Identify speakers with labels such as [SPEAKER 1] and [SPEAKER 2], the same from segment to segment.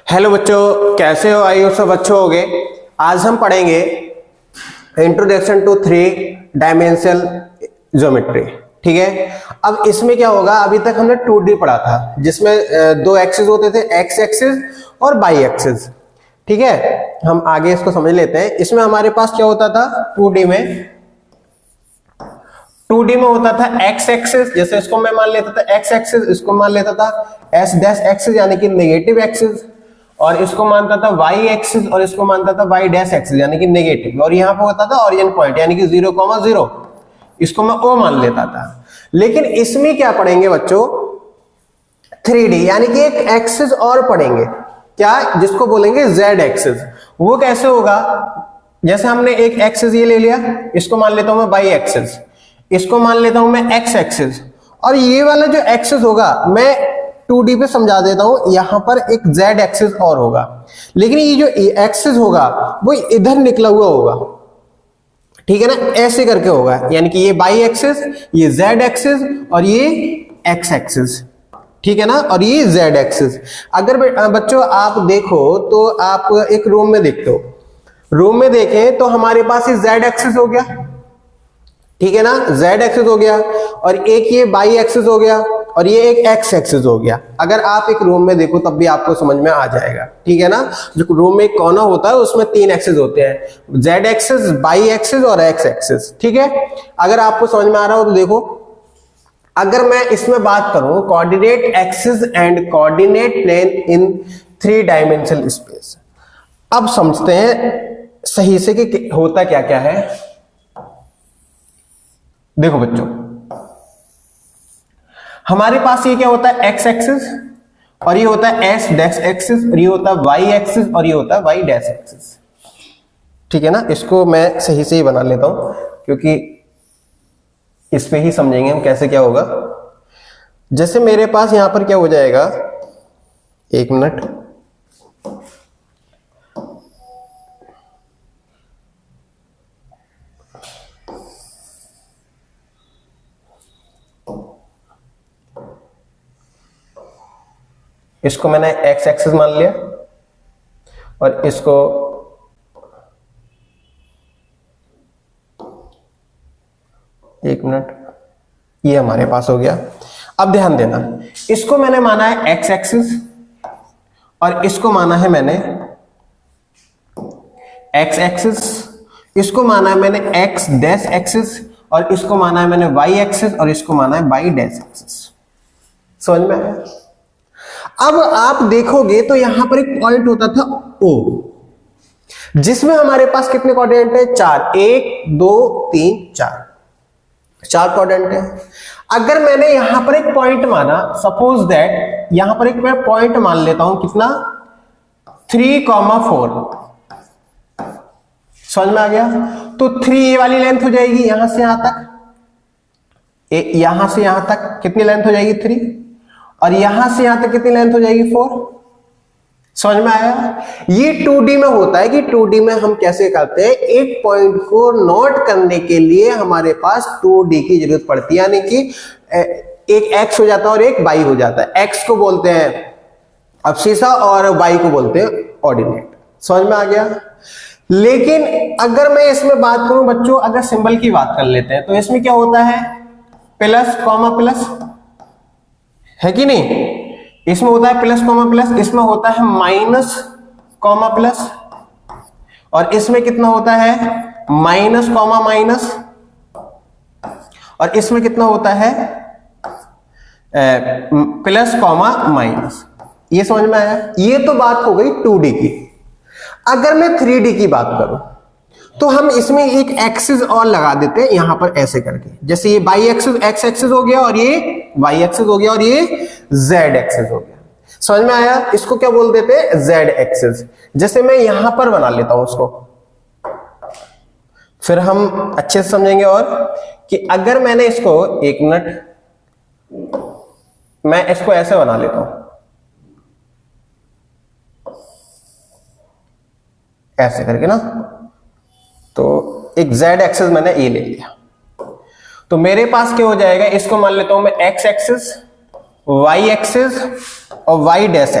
[SPEAKER 1] Hello बच्चों, कैसे हो? आई हो सब अच्छे हो गए। आज हम पढ़ेंगे introduction to three dimensional geometry. ठीक है, अब इसमें क्या होगा, अभी तक हमने 2D पढ़ा था जिसमें दो एक्सिस होते थे, एक्स एक्सिस और बाई एक्सिस। ठीक है, हम आगे इसको समझ लेते हैं। इसमें हमारे पास क्या होता था 2D में 2D में होता था एक्स एक्सिस, जैसे इसको मैं मान लेता था एक्स एक्सिस, इसको मान लेता था एस डैश एक्सिस यानी कि नेगेटिव एक्सिस, और इसको मानता था वाई एक्सिस और इसको मानता था वाई डैश एक्सिस यानी कि नेगेटिव, और यहाँ पे होता था ओरिजिन पॉइंट यानी कि 0,0, इसको मैं ओ मान लेता था। लेकिन इसमें क्या पढ़ेंगे बच्चों, 3D यानी कि एक एक्सिस और पढ़ेंगे, क्या, जिसको बोलेंगे जेड एक्सिस। वो कैसे होगा, जैसे हमने एक एक्सिस ये ले लिया, इसको मान लेता हूं मैं वाई एक्सिस, इसको मान लेता हूं मैं एक्स एक्सिस, और ये वाला जो एक्सिस होगा मैं 2D पे समझा देता हूं, यहां पर एक z एक्सिस और होगा, लेकिन ये जो एक्सिस होगा वो इधर निकला हुआ होगा। ठीक है ना, ऐसे करके होगा, यानी कि ये बाई एक्सिस, ये z एक्सिस और ये x एक्सिस। ठीक है ना, और ये z एक्सिस। अगर बच्चों आप देखो तो आप एक रूम में देखते हो, रूम में देखें तो हमारे पास ये z एक्सिस हो गया, ठीक है ना, z एक्सिस हो गया, और एक ये बाई एक्सिस हो गया, और ये एक x एक्सिस हो गया। अगर आप एक रूम में देखो तब भी आपको समझ में आ जाएगा। ठीक है ना, जो रूम में एक कोना होता है उसमें 3 एक्सिस होते हैं, z एक्सिस, बाई एक्सिस और x एक्सिस। ठीक है, अगर आपको समझ में आ रहा हो तो देखो, अगर मैं इसमें बात करूं coordinate axis and coordinate plane in 3 dimensional space, अब समझते हैं सही से कि होता क्या क्या है। देखो बच्चों, हमारे पास ये क्या होता है एक्स एक्सिस, और ये होता है एस डैश एक्सिस, और ये होता है वाई एक्सिस, और ये होता है वाई डैश एक्सिस। ठीक है ना, इसको मैं सही से ही बना लेता हूं क्योंकि इस पे ही समझेंगे हम कैसे क्या होगा। जैसे मेरे पास यहां पर क्या हो जाएगा, एक मिनट, इसको मैंने एक्स एक्सिस मान लिया और इसको एक मिनट, ये हमारे पास हो गया। अब ध्यान देना, इसको मैंने माना है एक्स एक्सिस और इसको माना है मैंने एक्स एक्सिस, इसको माना है मैंने एक्स डैश एक्सिस, और इसको माना है मैंने वाई एक्सिस, और इसको माना है वाई डैश एक्सिस। समझ में आया? अब आप देखोगे तो यहां पर एक पॉइंट होता था O, जिसमें हमारे पास कितने क्वाड्रेंट है, 4, 1 2 3 4 क्वाड्रेंट है। अगर मैंने यहां पर एक पॉइंट माना, सपोज दैट यहां पर एक मैं पॉइंट मान लेता हूं, कितना, 3,4, समझ में आ गया? तो 3 ये वाली लेंथ हो जाएगी यहां से यहां तक, यहां से यहां तक कितनी लेंथ हो जाएगी 3, और यहां से यहां तक कितनी लेंथ हो जाएगी 4। समझ में आया? ये 2D में होता है कि 2D में हम कैसे करते हैं, एक पॉइंट को नोट करने के लिए हमारे पास 2D की जरूरत पड़ती है, यानी कि एक x हो जाता है और एक y हो जाता है। x को बोलते हैं अब्सिसा और y को बोलते हैं ऑर्डिनेट। समझ में आ गया? लेकिन अगर मैं इसमें बात करूं बच्चों, अगर सिंबल की बात कर लेते हैं तो इसमें क्या होता है, प्लस कॉमा प्लस, है कि नहीं? इसमें होता है प्लस कॉमा प्लस, इसमें होता है माइनस कॉमा प्लस, और इसमें कितना होता है माइनस कॉमा माइनस, और इसमें कितना होता है प्लस कॉमा माइनस। ये समझ में आया? ये तो बात हो गई 2D की। अगर मैं 3D की बात करूं तो हम इसमें एक एक्सिस और लगा देते हैं यहां पर ऐसे करके, जैसे ये बाई एक्सिस एक्स एक्सिस हो गया, और ये वाई एक्सिस हो गया, और ये जेड एक्सिस हो गया। समझ में आया? इसको क्या बोल देते हैं, जेड एक्सिस। जैसे मैं यहां पर बना लेता हूं उसको, फिर हम अच्छे से समझेंगे, और कि अगर मैंने इसको, एक मिनट, मैं इसको ऐसे बना लेता हूं, ऐसे करके ना, तो एक z एक्सिस मैंने ये ले लिया, तो मेरे पास क्या हो जाएगा, इसको मान लेता हूं मैं x एक्सिस, y एक्सिस और y डैश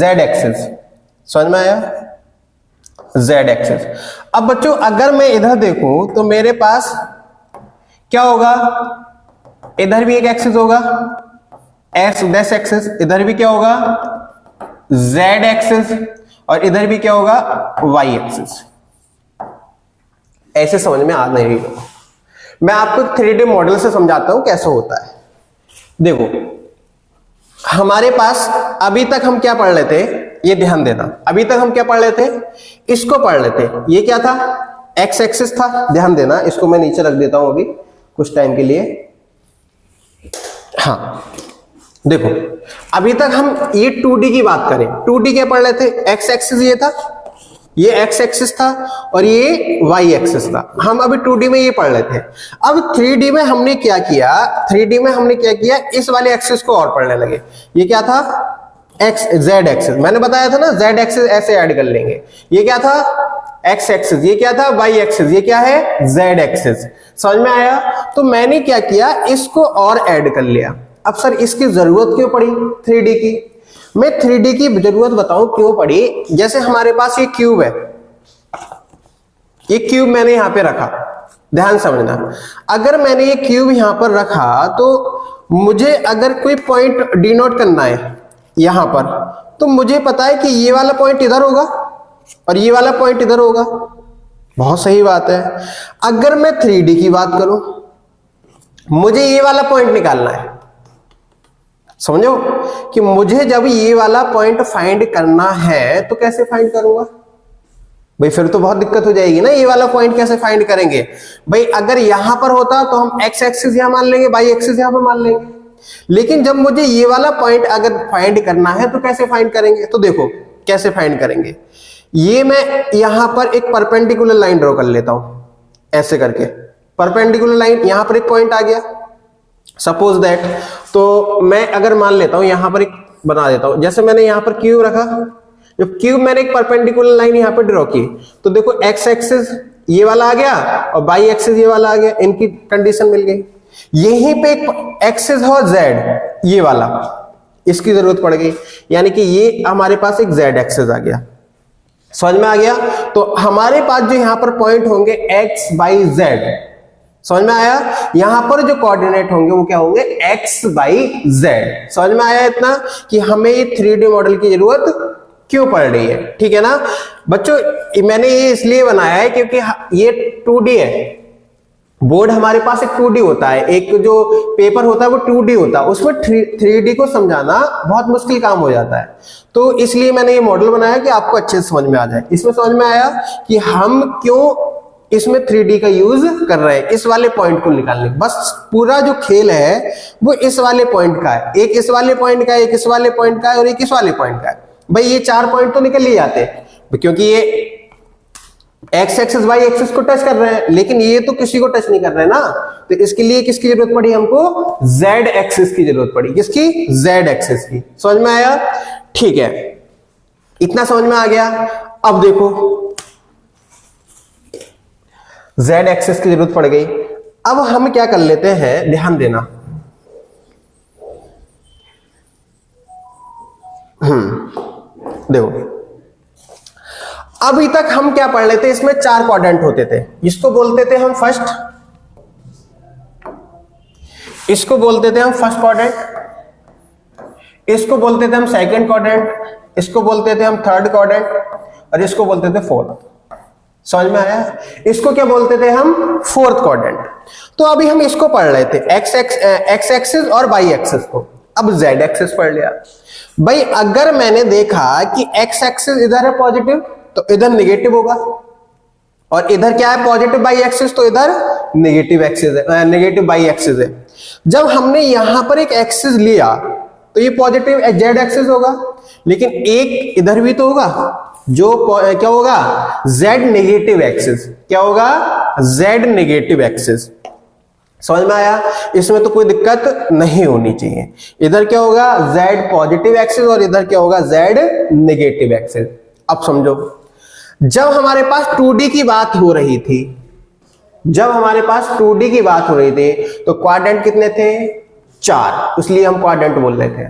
[SPEAKER 1] z एक्सिस। समझ में आया, z एक्सिस। अब बच्चों अगर मैं इधर देखूं तो मेरे पास क्या होगा, इधर भी एक एक्सिस होगा x डैश एक्सिस, इधर भी क्या होगा z एक्सिस, और इधर भी क्या होगा y एक्सिस। ऐसे समझ में आ नहीं रही, मैं आपको 3D मॉडल से समझाता हूं कैसे होता है। देखो हमारे पास अभी तक हम क्या पढ़ लेते, ये ध्यान देना, अभी तक हम क्या पढ़ लेते, इसको पढ़ लेते। ये क्या था, x एक्सिस था, ध्यान देना, इसको मैं नीचे रख देता हूं अभी कुछ टाइम के लिए। हाँ देखो अभी तक हम ये 2D की बात करें, 2D क्या पढ़ लेते, x एक्सिस ये था, ये x एक्सिस था और ये y एक्सिस था, हम अभी 2D में ये पढ़ लेते हैं। अब 3D में हमने क्या किया, 3D में हमने क्या किया, इस वाले एक्सिस को और पढ़ने लगे। ये क्या था, x z एक्सिस, मैंने बताया था ना z एक्सिस ऐसे ऐड कर लेंगे। ये क्या था x एक्सिस, ये क्या था y एक्सिस, ये क्या है z एक्सिस। समझ में आया। तो मैंने क्या किया, इसको और ऐड कर लिया। अब सर इसकी जरूरत क्यों पड़ी 3D की, मैं 3D की जरूरत बताऊं क्यों पड़ी। जैसे हमारे पास ये क्यूब है, ये क्यूब मैंने यहां पे रखा, ध्यान समझना, अगर मैंने ये क्यूब यहां पर रखा तो मुझे अगर कोई पॉइंट डिनोट करना है यहां पर, तो मुझे पता है कि ये वाला पॉइंट इधर होगा और ये वाला पॉइंट इधर होगा। बहुत सही बात है। अगर मैं 3D की बात करूं, मुझे ये वाला पॉइंट निकालना है, समझो कि मुझे जब ये वाला पॉइंट फाइंड करना है तो कैसे फाइंड करूंगा भाई, फिर तो बहुत दिक्कत हो जाएगी ना, ये वाला पॉइंट कैसे फाइंड करेंगे भाई। अगर यहां पर होता तो हम x एक्सिस यहां मान लेंगे, y एक्सिस यहां पर मान लेंगे, लेकिन जब मुझे ये वाला पॉइंट अगर फाइंड करना है तो कैसे फाइंड करेंगे, तो देखो कैसे फाइंड करेंगे। ये मैं यहां पर एक परपेंडिकुलर लाइन ड्रॉ कर लेता हूं, ऐसे करके परपेंडिकुलर लाइन, यहां पर एक पॉइंट आ गया सपोज दैट, तो मैं अगर मान लेता हूं यहां पर एक बना देता हूं, जैसे मैंने यहां पर क्यूब रखा, जब क्यूब मैंने एक परपेंडिकुलर लाइन यहां पर ड्रॉ की, तो देखो x एक्सिस ये वाला आ गया और y एक्सिस ये वाला आ गया, इनकी कंडीशन मिल गई। यहीं पे एक एक्सिस है z ये वाला, इसकी जरूरत पड़ गई, यानी कि ये हमारे पास एक z एक्सिस आ गया। समझ में आ गया। तो हमारे पास जो यहां पर पॉइंट होंगे x y z, समझ में आया, यहां पर जो कोऑर्डिनेट होंगे वो क्या होंगे x y z। समझ में आया इतना कि हमें ये 3D मॉडल की जरूरत क्यों पड़ रही है, ठीक है ना बच्चों। मैंने ये इसलिए बनाया है क्योंकि ये 2D है, बोर्ड हमारे पास एक 2D होता है, एक जो पेपर होता है वो 2D होता है, उसमें 3D को समझाना बहुत मुश्किल काम हो जाता है। तो इसलिए मैंने ये मॉडल बनाया कि आपको अच्छे से समझ में आ जाए। इसमें समझ में आया कि हम क्यों इसमें 3D का यूज कर रहे हैं, इस वाले पॉइंट को निकालने, बस पूरा जो खेल है वो इस वाले पॉइंट का है, एक इस वाले पॉइंट का है, एक इस वाले पॉइंट का है और एक इस वाले पॉइंट का है। भाई ये 4 पॉइंट तो निकल ही जाते हैं क्योंकि ये x एक्सिस y एक्सिस को टच कर रहे हैं, लेकिन ये तो किसी को टच नहीं कर रहे ना, तो इसके लिए किसकी जरूरत पड़ी हमको, z एक्सिस की जरूरत पड़ी। किसकी, z एक्सिस की। समझ में आया, ठीक है, इतना समझ में आ गया। अब देखो z एक्सिस की जरूरत पड़ गई, अब हम क्या कर लेते हैं, ध्यान देना, देखो अभी तक हम क्या पढ़ लेते, इसमें 4 क्वाड्रेंट होते थे, इसको बोलते थे हम फर्स्ट, इसको बोलते थे हम फर्स्ट क्वाड्रेंट, इसको बोलते थे हम सेकंड क्वाड्रेंट, इसको बोलते थे हम थर्ड क्वाड्रेंट और इसको बोलते थे फोर्थ। समझ में आया, इसको क्या बोलते थे हम, फोर्थ क्वाड्रेंट। तो अभी हम इसको पढ़ रहे थे एक्स एक्सिस और वाई एक्सिस को, अब जेड एक्सिस पढ़ लिया। भाई अगर मैंने देखा कि एक्स एक्सिस इधर है पॉजिटिव तो इधर नेगेटिव होगा, और इधर क्या है पॉजिटिव बाई एक्सिस, तो इधर नेगेटिव एक्सिस है, नेगेटिव बाई एक्सिस है। जब हमने यहां पर एक एक्सिस लिया तो ये पॉजिटिव जेड एक्सिस होगा, लेकिन एक इधर भी तो होगा जो क्या होगा, जेड नेगेटिव एक्सिस। क्या होगा, जेड नेगेटिव एक्सिस। समझ में आया, इसमें तो कोई दिक्कत नहीं होनी चाहिए। इधर क्या होगा, जेड पॉजिटिव एक्सिस और इधर क्या होगा, जेड नेगेटिव एक्सिस। अब समझो, जब हमारे पास 2D की बात हो रही थी, जब हमारे पास 2D की बात हो रही थी तो क्वाड्रेंट कितने थे, 4, इसलिए हम क्वाड्रेंट बोल रहे थे।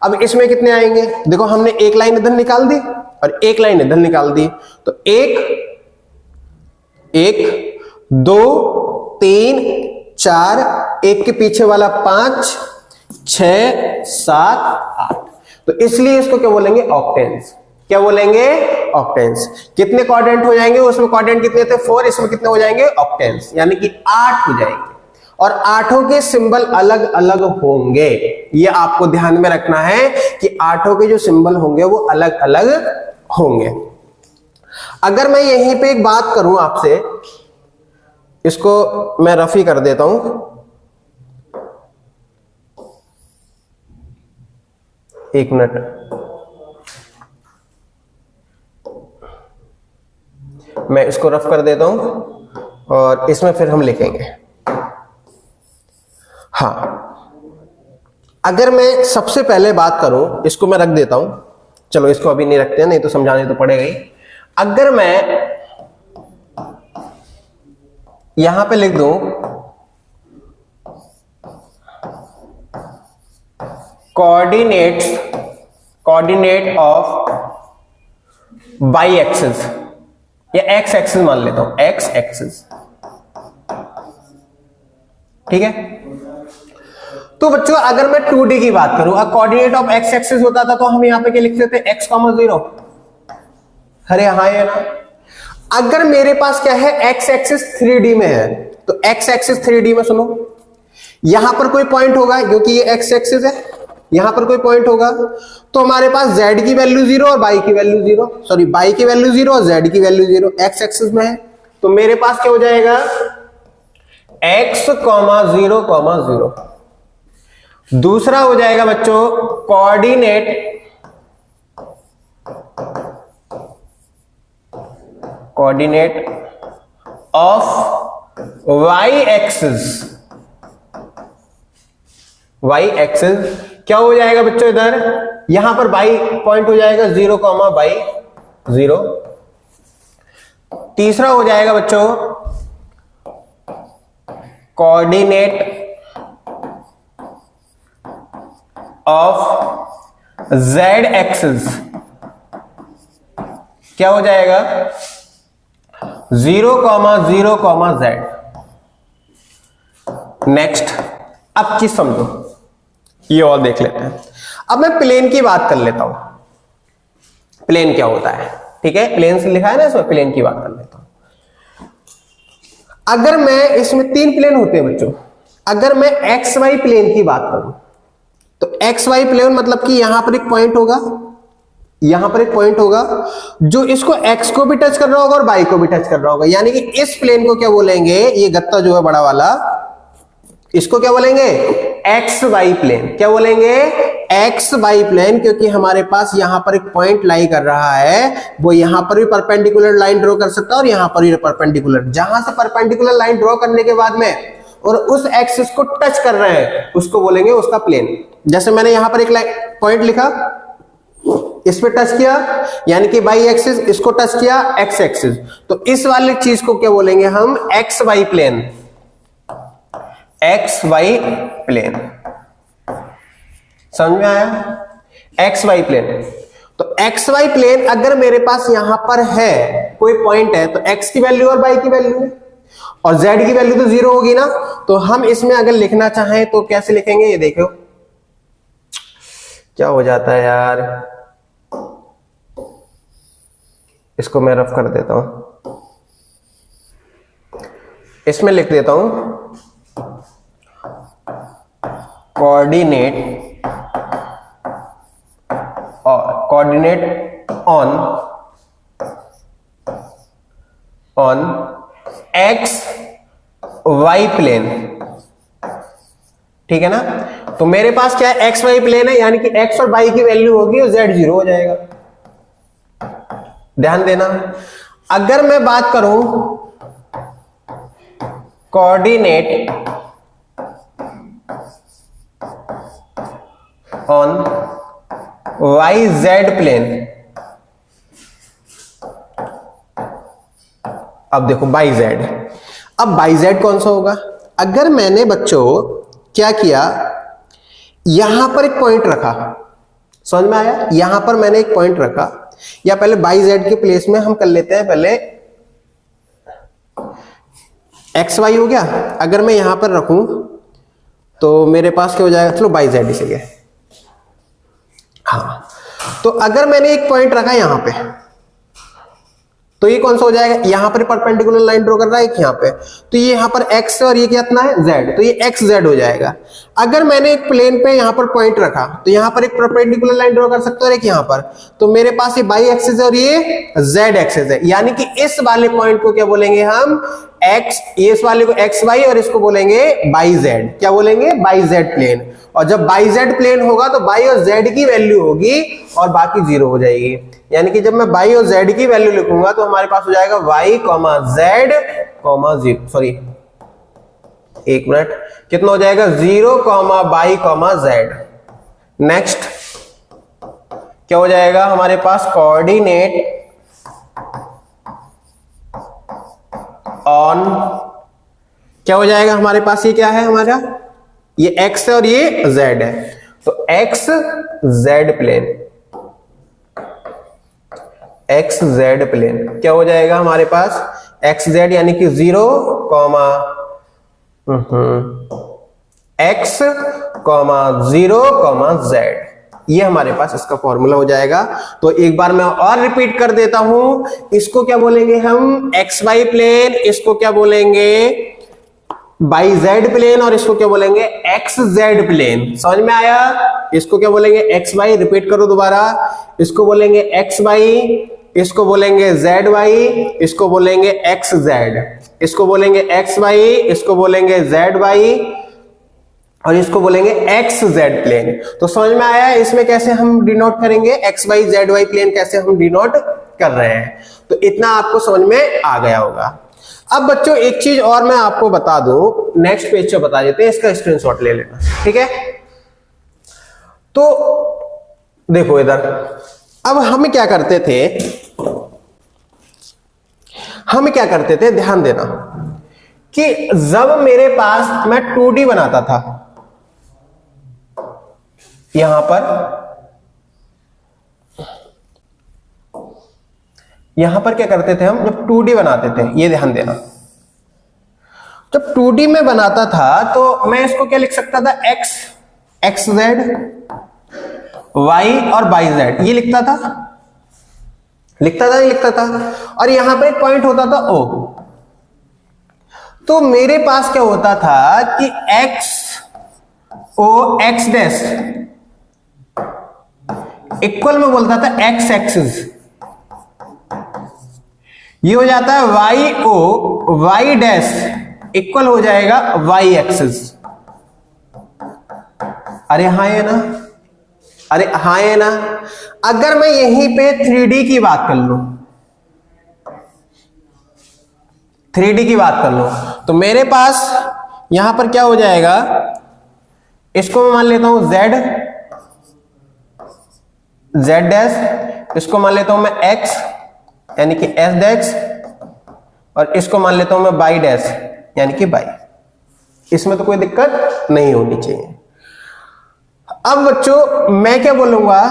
[SPEAKER 1] अब इसमें कितने आएंगे, देखो हमने एक लाइन इधर निकाल दी और एक लाइन इधर निकाल दी, तो 1 2 3 4, एक के पीछे वाला 5 6 7 8, तो इसलिए इसको क्या बोलेंगे? ऑक्टेन्स। क्या बोलेंगे? ऑक्टेन्स। कितने क्वाड्रेंट हो जाएंगे? उसमें क्वाड्रेंट कितने थे? 4, इसमें कितने हो जाएंगे? ऑक्टेन्स, यानी कि 8 हो जाएंगे। और 8 के सिंबल अलग अलग होंगे, ये आपको ध्यान में रखना है कि 8 के जो सिंबल होंगे वो अलग अलग होंगे। अगर मैं यहीं पे एक बात करूं आपसे, इसको मैं रफी कर देता हूं, एक मिनट, मैं इसको रफ कर देता हूं और इसमें फिर हम लिखेंगे। हाँ, अगर मैं सबसे पहले बात करूं, इसको मैं रख देता हूं, चलो इसको अभी नहीं रखते हैं, नहीं तो समझाने तो पड़ेगा ही। अगर मैं यहां पे लिख दूं कोऑर्डिनेट ऑफ वाई एक्सिस या एक्स एक्सिस मान लेता हूं, एक्स एक्सिस, ठीक है। तो बच्चों अगर मैं 2D की बात करूं, कोऑर्डिनेट ऑफ एक्स एक्सिस होता था तो हम यहां पे क्या लिखते थे? x, 0। अरे हाँ है ना। अगर मेरे पास क्या है? एक्स एक्सिस 3D में है, तो एक्स एक्सिस 3D में सुनो, यहां पर कोई पॉइंट होगा, क्योंकि ये एक्स एक्सिस है, यहां पर कोई पॉइंट होगा, तो हमारे पास z की वैल्यू 0 और y की वैल्यू 0, सॉरी y की वैल्यू 0 और z की वैल्यू 0, एक्स एक्सिस में है। तो मेरे पास क्या हो जाएगा? x, 0, 0। दूसरा हो जाएगा बच्चों coordinate of y axis. y axis क्या हो जाएगा बच्चों? इधर यहां पर y पॉइंट हो जाएगा 0, y 0। तीसरा हो जाएगा बच्चों कोऑर्डिनेट ऑफ z एक्सिस। क्या हो जाएगा? 0, 0, z। नेक्स्ट, अब चीज समझो, ये और देख लेते हैं। अब मैं प्लेन की बात कर लेता हूं, प्लेन क्या होता है, ठीक है। प्लेन से लिखा है ना इसमें, प्लेन की बात कर लेता हूं। अगर मैं इसमें 3 प्लेन होते हैं बच्चों, अगर मैं एक्स वाई प्लेन की बात करूं, तो एक्स वाई प्लेन मतलब कि यहां पर एक पॉइंट होगा, यहां पर एक पॉइंट होगा जो इसको एक्स को भी टच कर रहा होगा और वाई को भी टच कर रहा होगा, यानी कि इस प्लेन को क्या बोलेंगे? ये गत्ता जो है बड़ा वाला, इसको क्या बोलेंगे? X y plane. क्या बोलेंगे? एक्स वाई प्लेन, क्योंकि हमारे पास यहां पर एक पॉइंट लाई कर रहा है, वो यहां पर भी परपेंडिकुलर लाइन ड्रॉ कर सकता है और यहां पर भी परपेंडिकुलर। जहां से परपेंडिकुलर लाइन ड्रॉ करने के बाद में और उस एक्सिस को टच कर रहे हैं, उसको बोलेंगे उसका प्लेन। जैसे मैंने यहां पर एक पॉइंट लिखा, इस पे टच किया, यानी कि वाई एक्सिस, इसको टच किया एक्स एक्सिस, तो इस वाली चीज को क्या बोलेंगे हम? X y plane. X y plane, समझ में आया? X y plane. तो एक्स वाई प्लेन अगर मेरे पास यहां पर है, कोई पॉइंट है, तो एक्स की वैल्यू और वाई की वैल्यू और जेड की वैल्यू तो 0 होगी ना। तो हम इसमें अगर लिखना चाहें तो कैसे लिखेंगे? ये देखो क्या हो जाता है यार, इसको मैं रफ कर देता हूं, इसमें लिख देता हूं coordinate on x y plane, ठीक है ना। तो मेरे पास क्या है? एक्स वाई प्लेन है, यानी कि एक्स और वाई की वैल्यू होगी और जेड 0 हो जाएगा। ध्यान देना। अगर मैं बात करूं coordinate on y z plane, अब देखो बाई जेड, अब बाई जेड कौन सा होगा? अगर मैंने बच्चों क्या किया, यहां पर एक पॉइंट रखा, समझ में आया? यहां पर मैंने एक पॉइंट रखा, या पहले बाई जेड के प्लेस में हम कर लेते हैं, पहले एक्स वाई हो गया। अगर मैं यहां पर रखूं तो मेरे पास क्या हो जाएगा, चलो बाई जेड ही सही है। हाँ, तो अगर मैंने एक पॉइंट रखा यहां पे, तो ये कौन सा हो जाएगा, यहां पर परपेंडिकुलर लाइन ड्रॉ कर रहा है एक यहां पे, तो ये यहां पर x है और ये कितना है z, तो ये x z हो जाएगा। अगर मैंने एक प्लेन पे यहां पर पॉइंट रखा तो यहां पर एक परपेंडिकुलर लाइन ड्रॉ कर सकते हो और एक यहां पर, तो मेरे पास ये बाई एक्सिस है और ये z एक्सिस है, यानी कि इस वाले पॉइंट को क्या बोलेंगे हम, x, इस वाले को एक्स वाई और इसको बोलेंगे बाई जेड, क्या बोलेंगे, बाई जेड प्लेन। और जब बाई जेड प्लेन होगा तो बाई और जेड की वैल्यू होगी और बाकी जीरो हो जाएगी, यानी कि जब मैं बाई और जेड की वैल्यू लिखूंगा तो हमारे पास हो जाएगा y, z, जीरो, सॉरी एक मिनट, कितना हो जाएगा 0, बाई, जेड। नेक्स्ट क्या हो जाएगा हमारे पास, कोऑर्डिनेट ऑन, क्या हो जाएगा हमारे पास, ये क्या है हमारा, ये x है और ये z है, तो x z plane, x z plane क्या हो जाएगा हमारे पास, एक्स जेड यानी कि 0, एक्स, 0, जेड, ये हमारे पास इसका फॉर्मूला हो जाएगा। तो एक बार मैं और रिपीट कर देता हूं, इसको क्या बोलेंगे हम, एक्स वाई प्लेन, इसको क्या बोलेंगे बाई जेड प्लेन, और इसको क्या बोलेंगे एक्स जेड प्लेन। समझ में आया? इसको क्या बोलेंगे एक्स वाई, रिपीट करो दोबारा, इसको बोलेंगे एक्स वाई, इसको बोलेंगे जेड वाई, इसको बोलेंगे एक्स जेड, इसको बोलेंगे एक्स वाई, इसको बोलेंगे जेड वाई, और इसको बोलेंगे एक्स जेड प्लेन। तो समझ में आया इसमें कैसे हम डिनोट करेंगे, x y z y plane कैसे हम डिनोट कर रहे हैं, तो इतना आपको समझ में आ गया होगा। अब बच्चों एक चीज और मैं आपको बता दूं, नेक्स्ट पेज पे बता देते हैं, इसका स्क्रीनशॉट ले लेना, ठीक है? तो देखो इधर, अब हम क्या करते थे, ध्यान देना कि जब मेरे पास मैं 2D बनाता था, यहां पर क्या करते थे हम, जब 2D बनाते थे, ये ध्यान देना, जब 2D में बनाता था तो मैं इसको क्या लिख सकता था, एक्स जेड, वाई और बाई जेड, ये लिखता था नहीं लिखता था, और यहां पे एक पॉइंट होता था O, तो मेरे पास क्या होता था कि x O x dash equal में बोलता था एक्स एक्सिस, ये हो जाता है y O y dash equal हो जाएगा वाई एक्सिस। अरे हाँ है ना, अरे हाँ है ना। अगर मैं यहीं पे 3D की बात कर लूं, 3D की बात कर लूं, तो मेरे पास यहां पर क्या हो जाएगा, इसको मैं मान लेता हूं z डैश, इसको मान लेता हूं मैं x यानी कि s डैश, और इसको मान लेता हूं मैं बाई डैश यानी कि बाई। इसमें तो कोई दिक्कत नहीं होनी चाहिए। अब बच्चों मैं क्या बोलूंगा,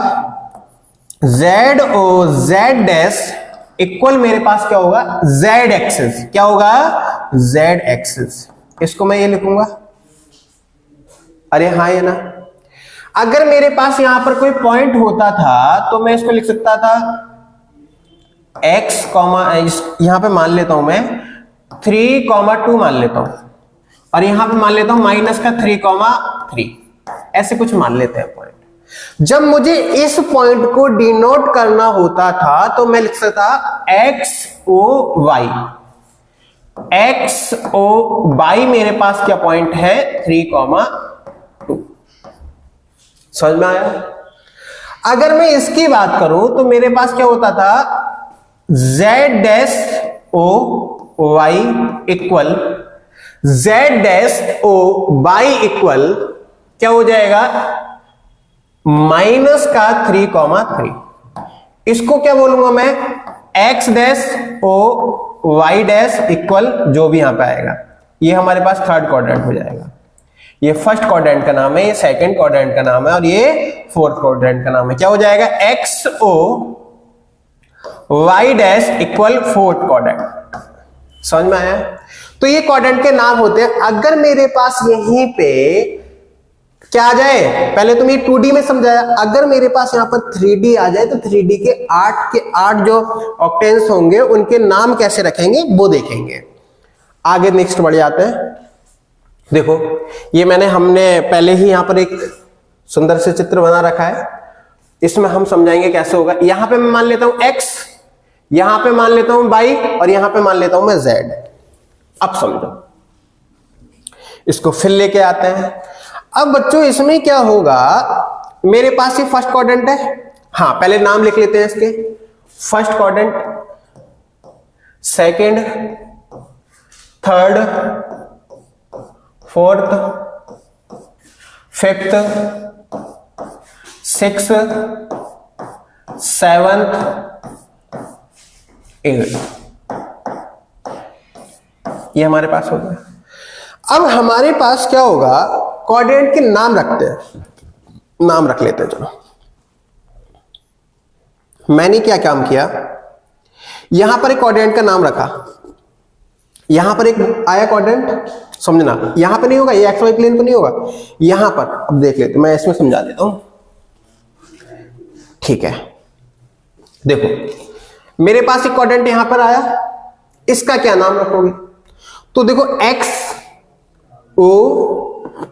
[SPEAKER 1] z ओ z डैश इक्वल मेरे पास क्या होगा, z एक्सिस, क्या होगा z एक्सिस, इसको मैं ये लिखूंगा। अरे हाँ ये ना, अगर मेरे पास यहां पर कोई पॉइंट होता था तो मैं इसको लिख सकता था x कॉमा, यहां पे मान लेता हूं मैं 3,2 मान लेता हूं, और यहां पे मान लेता हूं माइनस का 3,3, ऐसे कुछ मान लेते हैं पॉइंट। जब मुझे इस पॉइंट को डिनोट करना होता था तो मैं लिख सकता x O y, x O y मेरे पास क्या पॉइंट है 3,2। समझ में आया? अगर मैं इसकी बात करूं तो मेरे पास क्या होता था, z dash O y equal z dash O y equal क्या हो जाएगा, माइनस का 3,3। इसको क्या बोलूंगा मैं, x dash O y dash equal जो भी यहां पे आएगा, ये हमारे पास थर्ड क्वाड्रेंट हो जाएगा। ये फर्स्ट क्वाड्रेंट का नाम है, ये सेकंड क्वाड्रेंट का नाम है और ये फोर्थ क्वाड्रेंट का नाम है। क्या हो जाएगा? X O y dash equal fourth quadrant. समझ में आया? तो ये क्वाड्रेंट के नाम होते हैं। अगर मेरे पास यहीं पे क्या आ जाए, पहले तुम ये 2D में समझाया, अगर मेरे पास यहां पर 3D आ जाए तो 3D के 8 जो ऑक्टेन्स होंगे उनके नाम कैसे रखेंगे वो देखेंगे। आगे नेक्स्ट बढ़ जाते हैं। देखो ये हमने पहले ही यहां पर एक सुंदर से चित्र बना रखा है, इसमें हम समझाएंगे कैसे होगा। यहां पे मैं मान लेता हूं x, यहां पे मान लेता हूं y और यहां पे मान लेता हूं मैं z। अब समझो, इसको फिर लेके आते हैं। अब बच्चों इसमें क्या होगा, मेरे पास ये फर्स्ट क्वाड्रेंट है, हाँ पहले नाम लिख लेते हैं इसके। First quadrant, second, third, fourth, fifth, sixth, seventh, eighth, ये हमारे पास हो गया। अब हमारे पास क्या होगा, क्वाड्रेंट के नाम रखते हैं, नाम रख लेते हैं। चलो मैंने क्या काम किया, यहां पर एक क्वाड्रेंट का नाम रखा, यहां पर एक आया क्वाड्रेंट, समझना यहां पे नहीं होगा, ये एक्स वाई प्लेन पे नहीं होगा, यहां पर। अब देख लेते, मैं इसमें समझा देता हूं, ठीक है। देखो मेरे पास एक क्वाड्रेंट यहां पर आया, इसका क्या नाम रखोगे? तो देखो एक्स ओ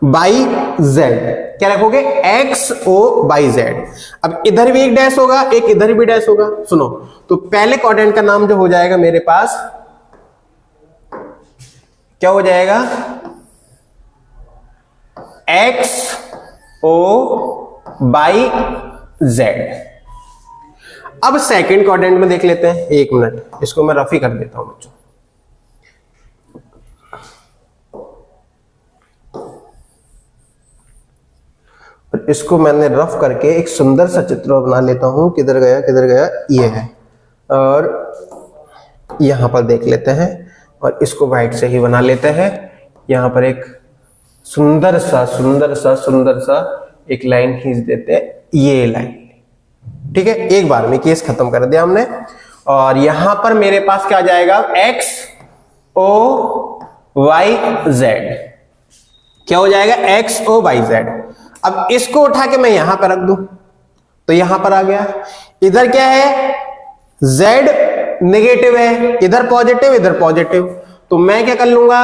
[SPEAKER 1] बाई जेड, क्या रखोगे? X O y z. अब इधर भी एक डैश होगा, एक इधर भी डैश होगा। सुनो, तो पहले क्वाड्रेंट का नाम जो हो जाएगा मेरे पास, क्या हो जाएगा? X O y z. अब सेकंड क्वाड्रेंट में देख लेते हैं, एक मिनट, इसको मैं रफ ही कर देता हूं बच्चों। इसको मैंने रफ करके एक सुंदर सा चित्र बना लेता हूं। किधर गया, किधर गया, ये है, और यहां पर देख लेते हैं, और इसको व्हाइट से ही बना लेते हैं। यहां पर एक सुंदर सा एक लाइन खींच देते हैं, ये लाइन, ठीक है। एक बार में केस खत्म कर दिया हमने। और यहां पर मेरे पास क्या आ जाएगा? X O y z. क्या हो जाएगा? X O y z. अब इसको उठा के मैं यहां पर रख दूं तो यहां पर आ गया। इधर क्या है? z नेगेटिव है, इधर पॉजिटिव, इधर पॉजिटिव, तो मैं क्या कर लूंगा?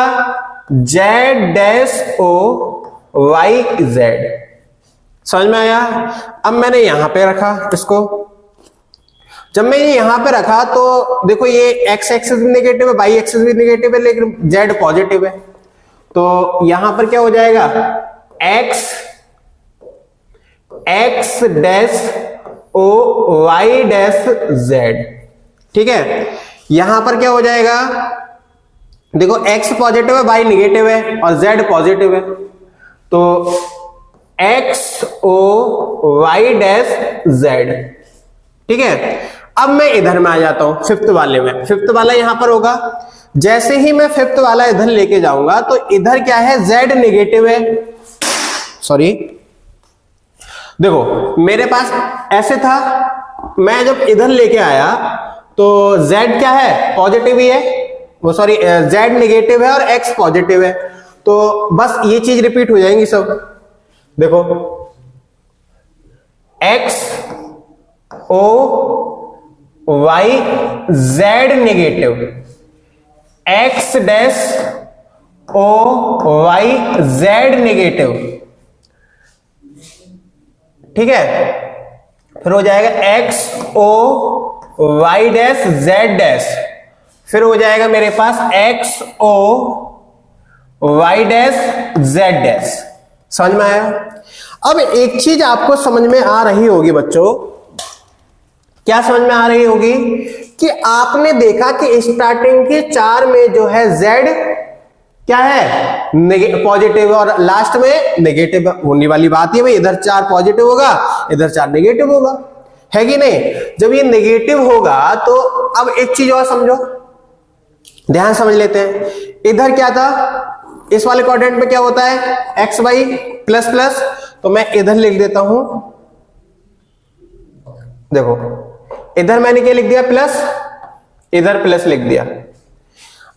[SPEAKER 1] z dash O y z. समझ में आया? अब मैंने यहां पे रखा इसको। जब मैं ये यहां पे रखा तो देखो ये x एक्सिस भी नेगेटिव है, y एक्सिस भी नेगेटिव है, लेकिन z पॉजिटिव है। तो यहां पर क्या हो जाएगा? x dash O y dash z, ठीक है। यहां पर क्या हो जाएगा? देखो x पॉजिटिव है, y नेगेटिव है और z पॉजिटिव है, तो x O y dash z, ठीक है। अब मैं इधर में आ जाता हूं, फिफ्थ वाले में। फिफ्थ वाला यहां पर होगा। जैसे ही मैं फिफ्थ वाला इधर लेके जाऊंगा तो इधर क्या है? z नेगेटिव है, सॉरी, देखो मेरे पास ऐसे था, मैं जब इधर लेके आया तो z क्या है? पॉजिटिव ही है, वो सॉरी z नेगेटिव है और x पॉजिटिव है, तो बस ये चीज रिपीट हो जाएंगी सब। देखो x O y z negative, x dash O y z negative, ठीक है। फिर हो जाएगा x O y dash z dash, फिर हो जाएगा मेरे पास x O y dash z dash. समझ में आया? अब एक चीज आपको समझ में आ रही होगी बच्चों, क्या समझ में आ रही होगी कि आपने देखा कि स्टार्टिंग के 4 में जो है z क्या है? पॉजिटिव, और लास्ट में नेगेटिव होने वाली बात है भाई। इधर 4 पॉजिटिव होगा, इधर 4 नेगेटिव होगा, है कि नहीं? जब ये नेगेटिव होगा तो अब एक चीज और समझो, ध्यान समझ लेते हैं। इधर क्या था? इस वाले क्वाड्रेंट में क्या होता है, एक्स वाई प्लस प्लस, तो मैं इधर लिख देता हूं, देखो इधर मैंने क्या लिख दिया प्लस, इधर प्लस लिख दिया।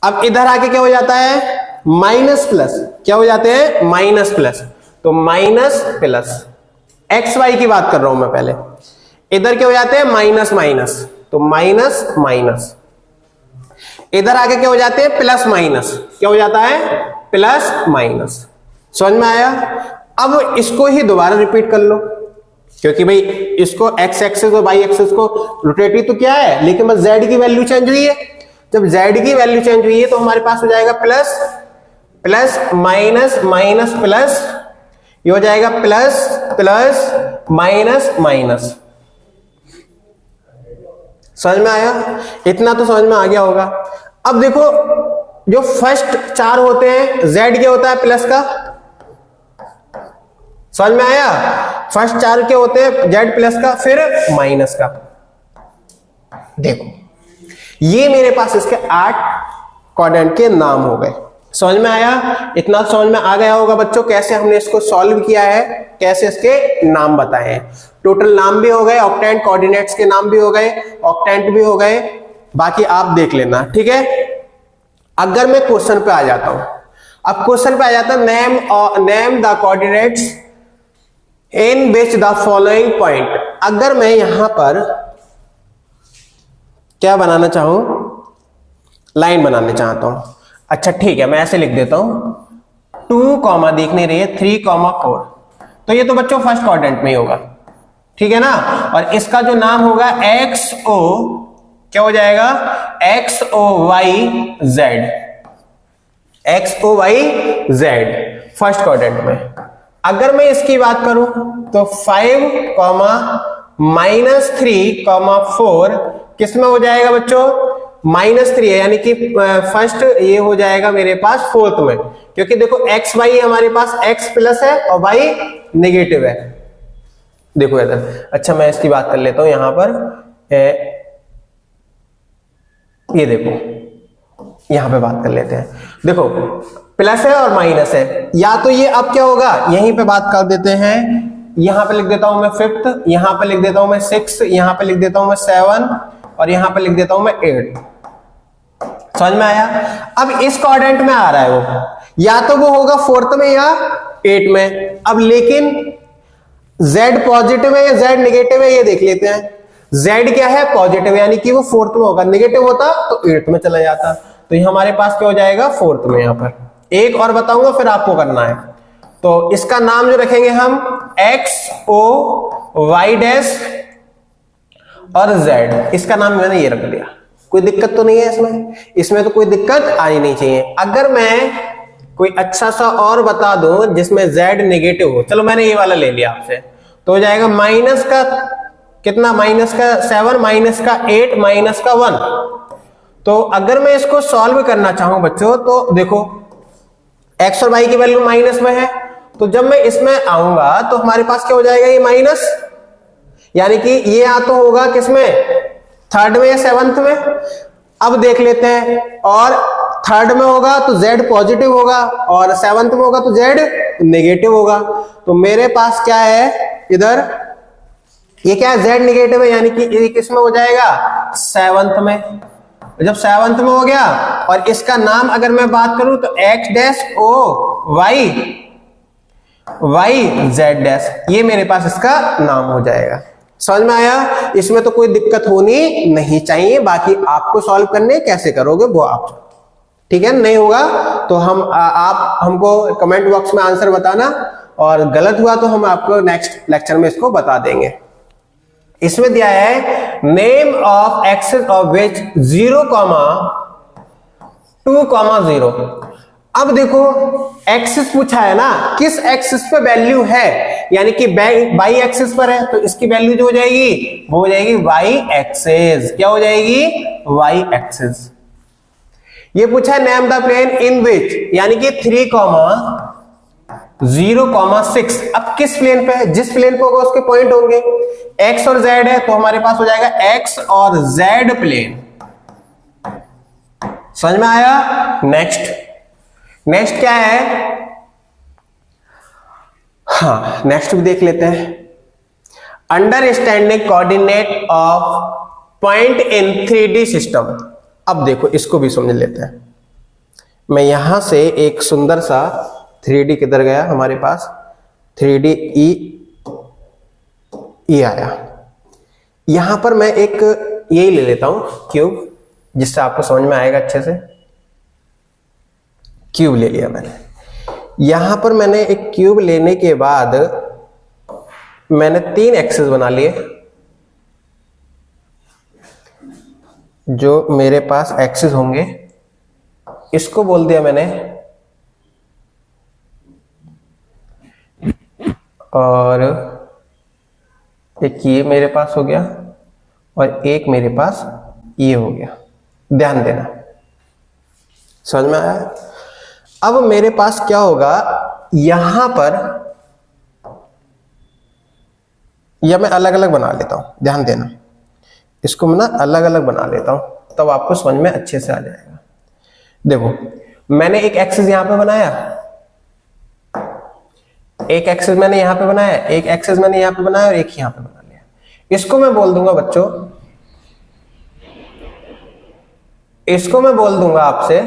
[SPEAKER 1] अब इधर आके क्या हो जाता है माइनस प्लस, क्या हो जाते हैं माइनस प्लस, तो माइनस प्लस, एक्स वाई की बात कर रहा हूं मैं पहले, इधर क्या हो जाते हैं माइनस माइनस, तो माइनस माइनस, इधर आके क्या हो जाते हैं प्लस माइनस, क्या हो जाता है प्लस माइनस। समझ में आया? अब इसको ही दोबारा रिपीट कर लो, क्योंकि भाई इसको एक्स एक्सिस और वाई एक्सिस को रोटेट ही तो क्या है, लेकिन बस जेड की वैल्यू चेंज हुई है। जब जेड की वैल्यू चेंज हुई है तो हमारे पास हो जाएगा plus plus minus minus plus, ये हो जाएगा प्लस प्लस माइनस माइनस। समझ में आया? इतना तो समझ में आ गया होगा। अब देखो जो फर्स्ट चार होते हैं, z क्या होता है प्लस का, समझ में आया? फर्स्ट चार के होते हैं z प्लस का, फिर माइनस का। देखो ये मेरे पास इसके 8 क्वाड्रेंट के नाम हो गए। समझ में आया? इतना समझ में आ गया होगा बच्चों कैसे हमने इसको सॉल्व किया है, कैसे इसके नाम बताए हैं। टोटल नाम भी हो गए, ऑक्टेंट कोऑर्डिनेट्स के नाम भी हो गए, ऑक्टेंट भी हो गए, बाकी आप देख लेना, ठीक है। अगर मैं क्वेश्चन पे आ जाता हूं, अब क्वेश्चन पे आ जाता है name the coordinates in which the following point. अगर मैं यहां पर क्या बनाना चाहूं, लाइन बनाना चाहता हूं, अच्छा ठीक है मैं ऐसे लिख देता हूं 2 कॉमा दिख नहीं रही है 3,4, तो ये तो बच्चों फर्स्ट क्वाड्रेंट में ही होगा, ठीक है ना। और इसका जो नाम होगा एक्स ओ, क्या हो जाएगा x O y z, x O y z first quadrant में। अगर मैं इसकी बात करूं तो 5 माइनस 3,4 किस में हो जाएगा बच्चों, -3 है, यानी कि फर्स्ट ये हो जाएगा मेरे पास फोर्थ में, क्योंकि देखो एक्स वाई हमारे पास एक्स प्लस है और वाई नेगेटिव है। देखो इधर, अच्छा मैं इसकी बात कर लेता हूं यहां पर, ये देखो यहां पे बात कर लेते हैं। देखो प्लस है और माइनस है, या तो ये अब क्या होगा यहीं पे बात कर देते हैं, यहां पे लिख देता हूं मैं 5th, यहां पे लिख देता हूं मैं 6, यहां पे लिख देता हूं मैं 7 और यहां पे लिख देता हूं मैं 8। समझ में आया? अब इस क्वाड्रेंट में आ रहा है वो, या तो वो होगा 4th में या 8 में। अब लेकिन z पॉजिटिव है या z नेगेटिव है ये देख लेते हैं। z क्या है पॉजिटिव, यानी कि वो 4th में होगा, नेगेटिव होता तो 8th में चला जाता, तो ये हमारे पास क्या हो जाएगा 4th में। यहां पर एक और बताऊंगा फिर आपको करना है, तो इसका नाम जो रखेंगे हम एक्स ओ वाई डैश और z, इसका नाम मैंने ये रख दिया। कोई दिक्कत तो नहीं है इसमें, इसमें तो कोई दिक्कत आनी नहीं चाहिए। अगर मैं कोई अच्छा सा और बता दूं जिसमें z नेगेटिव हो, चलो मैंने ये वाला ले लिया आपसे, तो हो जाएगा माइनस का कितना, माइनस का 7 माइनस का 8 माइनस का 1। तो अगर मैं इसको सॉल्व करना चाहूं बच्चों, तो देखो x और y की वैल्यू माइनस में है, तो जब मैं इसमें आऊंगा तो हमारे पास क्या हो जाएगा ये माइनस, यानी कि ये या तो होगा किसमें 3rd में या 7th में। अब देख लेते हैं, और 3rd में होगा तो z पॉजिटिव होगा और 7th में होगा तो z नेगेटिव होगा। तो मेरे पास क्या है इधर, ये क्या है z नेगेटिव है, यानी कि ये किसमें हो जाएगा 7th में। जब 7th में हो गया, और इसका नाम अगर मैं बात करूं तो x dash O y y z dash, ये मेरे पास इसका नाम हो जाएगा। समझ में आया? इसमें तो कोई दिक्कत होनी नहीं चाहिए, बाकी आपको सॉल्व करने कैसे करोगे वो आप, ठीक है। नहीं होगा तो आप हमको कमेंट बॉक्स में आंसर बताना, और गलत हुआ तो हम आपको नेक्स्ट लेक्चर में इसको बता देंगे। इसमें दिया है name of axis of which 0,2,0। अब देखो एक्सिस पूछा है ना, किस एक्सिस पे वैल्यू है, यानी कि वाई एक्सिस पर है, तो इसकी वैल्यू जो हो जाएगी वो हो जाएगी वाई एक्सिस। क्या हो जाएगी वाई एक्सिस। ये पूछा है नेम द प्लेन इन विच, यानी कि 3,0,6। अब किस प्लेन पे है, जिस प्लेन पे होगा उसके पॉइंट होंगे। x और z है तो हमारे पास हो जाएगा x और z प्लेन। समझ में आया? नेक्स्ट नेक्स्ट क्या है, हाँ नेक्स्ट भी देख लेते हैं। Understanding coordinate of point in 3D system. अब देखो इसको भी समझ लेते हैं। मैं यहां से एक सुंदर सा 3D किधर गया हमारे पास, 3D ई आया। यहां पर मैं एक यही ले लेता हूं क्यूब, जिससे आपको समझ में आएगा अच्छे से। क्यूब ले लिया मैंने। यहां पर मैंने एक क्यूब लेने के बाद मैंने 3 एक्सिस बना लिए। जो मेरे पास एक्सिस होंगे इसको बोल दिया मैंने, और एक ये मेरे पास हो गया और एक मेरे पास ये हो गया। ध्यान देना, समझ में आया? अब मेरे पास क्या होगा, यहां पर, या मैं अलग अलग बना लेता हूं, ध्यान देना, इसको मैं ना अलग अलग बना लेता हूं, तब आपको समझ में अच्छे से आ जाएगा। देखो मैंने एक एक्सिस यहां पे बनाया, एक एक्सिस मैंने यहां पे बनाया, एक एक्सिस मैंने यहां पे बनाया और एक यहां पे बना लिया। इसको मैं बोल दूंगा बच्चों, इसको मैं बोल दूंगा आपसे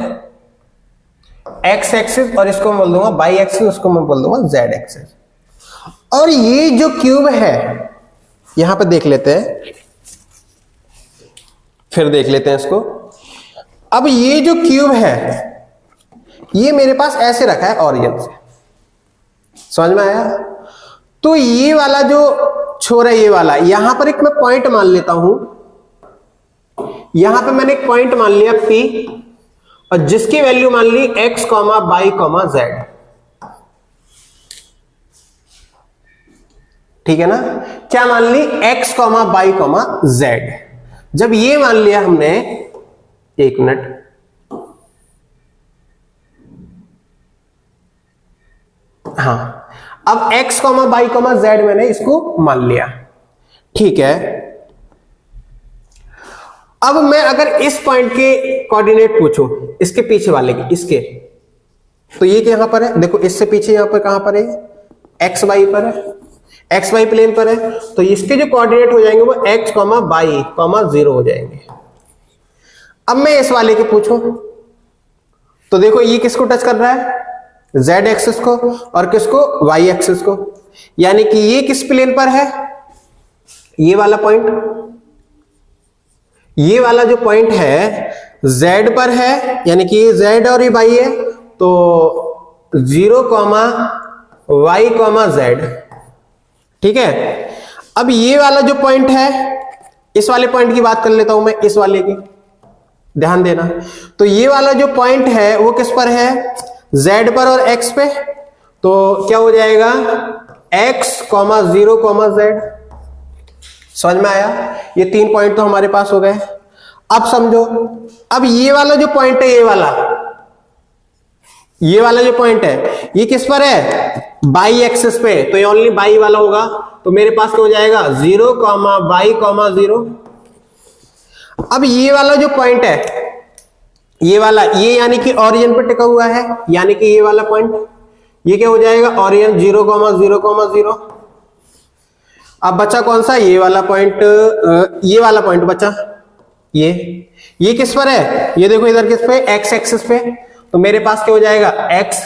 [SPEAKER 1] एक्स एक्सिस, और इसको मैं बोल दूंगा वाई एक्सिस, उसको मैं बोल दूंगा जेड एक्सिस। और ये जो क्यूब है यहां पे देख लेते हैं, फिर देख लेते हैं इसको। अब ये जो क्यूब है ये मेरे पास ऐसे रखा है ओरिजिन से, समझ में आया? तो ये वाला जो छोर है, ये वाला, यहां पर एक मैं पॉइंट मान लेता हूं। यहां पे मैंने एक पॉइंट मान लिया P, और जिसकी वैल्यू मान ली x, y, z। ठीक है ना? क्या मान ली? x, y, z। जब ये मान लिया हमने, एक मिनट, हाँ, अब x, y, z मैंने इसको मान लिया, ठीक है। अब मैं अगर इस पॉइंट के कोऑर्डिनेट पूछूं, इसके पीछे वाले के, इसके, तो ये यहां पर है, देखो इससे पीछे यहां पर कहां पर है, एक्स वाई पर है, एक्स वाई प्लेन पर है, तो इसके जो कोऑर्डिनेट हो जाएंगे वो x, y, 0 हो जाएंगे। अब मैं इस वाले के पूछूं, तो देखो ये किसको टच कर रहा है, z एक्सिस को, और किसको, y एक्सिस को। यानी कि ये किस प्लेन पर है, ये वाला पॉइंट, ये वाला जो पॉइंट है z पर है, यानी कि ये z और ये y है, तो 0, y, z, ठीक है। अब ये वाला जो पॉइंट है, इस वाले पॉइंट की बात कर लेता हूं मैं, इस वाले की, ध्यान देना। तो ये वाला जो पॉइंट है वो किस पर है, z पर और x पे, तो क्या हो जाएगा, x, 0, z। समझ में आया? ये 3 पॉइंट तो हमारे पास हो गए। अब समझो, अब ये वाला जो पॉइंट है, ये वाला जो पॉइंट है, ये किस पर है, बाई एक्सिस पे, तो ये ओनली बाई वाला होगा। तो मेरे पास क्या हो जाएगा, 0, y, 0। अब ये वाला जो पॉइंट है, ये वाला, ये यानी कि ओरिजिन पे टिका हुआ है, यानी कि ये वाला पॉइंट, ये क्या हो जाएगा, ओरिजिन 0, 0, 0। अब बचा कौन सा, ये वाला पॉइंट, ये वाला पॉइंट बचा, ये किस पर है, ये देखो इधर किस पे, एक्स एक्सिस पे, तो मेरे पास क्या हो जाएगा, x,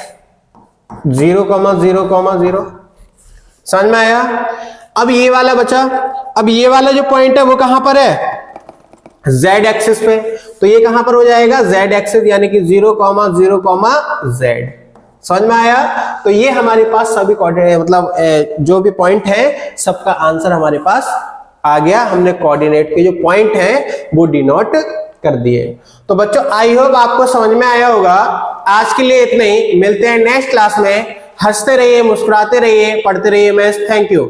[SPEAKER 1] 0, 0, 0। समझ में आया? अब ये वाला बचा, अब ये वाला जो पॉइंट है वो कहां पर है, z एक्सिस पे, तो ये कहां पर हो जाएगा, z एक्सिस, यानी कि 0, 0, z। समझ में आया? तो ये हमारे पास सभी कोऑर्डिनेट, मतलब जो भी पॉइंट है सबका आंसर हमारे पास आ गया। हमने कोऑर्डिनेट के जो पॉइंट है वो डिनोट कर दिए। तो बच्चों आई होप आपको समझ में आया होगा। आज के लिए इतना ही, मिलते हैं नेक्स्ट क्लास में। हंसते रहिए, मुस्कुराते रहिए, पढ़ते रहिए मैथ्स। Thank you.